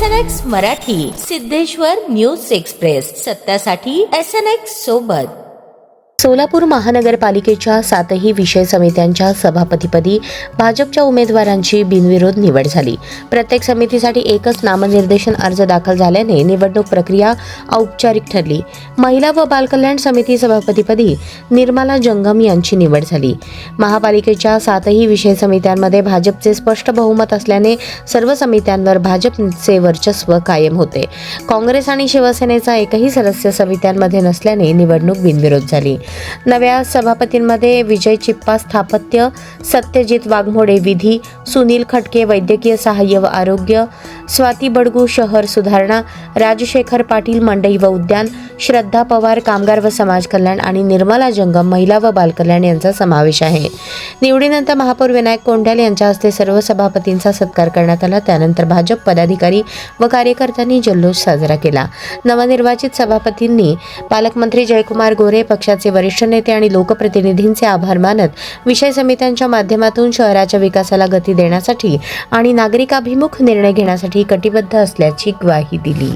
SNX Marathi, Siddheshwar news express, सत्यासाठी SNX सोबत। सोलापूर महानगरपालिकेच्या 7ही विषय समित्यांच्या सभापतीपदी भाजपच्या उमेदवारांची बिनविरोध निवड झाली। प्रत्येक समितीसाठी एकच नामनिर्देशन अर्ज दाखल झाल्याने निवडणूक प्रक्रिया औपचारिक ठरली। महिला व बालकल्याण समिती सभापतीपदी निर्मला जंगम यांची निवड झाली। महापालिकेच्या 7ही विषय समित्यांमध्ये भाजपचे स्पष्ट बहुमत असल्याने सर्व समित्यांवर भाजपचे वर्चस्व कायम होते। काँग्रेस आणि शिवसेनेचा एकही सदस्य समित्यांमध्ये नसल्याने निवडणूक बिनविरोध झाली। नव्या सभापतींमध्ये विजय चिप्पा स्थापत्य, सत्यजित वाघमोडे विधी, सुनील खटके वैद्यकीय सहाय्य व आरोग्य, स्वाती बडगू शहर सुधारणा, राजशेखर पाटील मंडई व उद्यान, श्रद्धा पवार कामगार व समाज कल्याण आणि निर्मला जंगम महिला व बालकल्याण यांचा समावेश आहे। निवडीनंतर महापौर विनायक कोंढाल यांच्या हस्ते सर्व सभापतींचा सत्कार करण्यात आला। त्यानंतर भाजप पदाधिकारी व कार्यकर्त्यांनी जल्लोष साजरा केला। नवनिर्वाचित सभापतींनी पालकमंत्री जयकुमार गोरे, पक्षाचे वरिष्ठ नेते आणि लोकप्रतिनिधींचे आभार मानत विषय समित्यांच्या माध्यमातून शहराच्या विकासाला गती देण्यासाठी आणि नागरिकाभिमुख निर्णय घेण्यासाठी कटिबद्ध असल्याची ग्वाही दिली।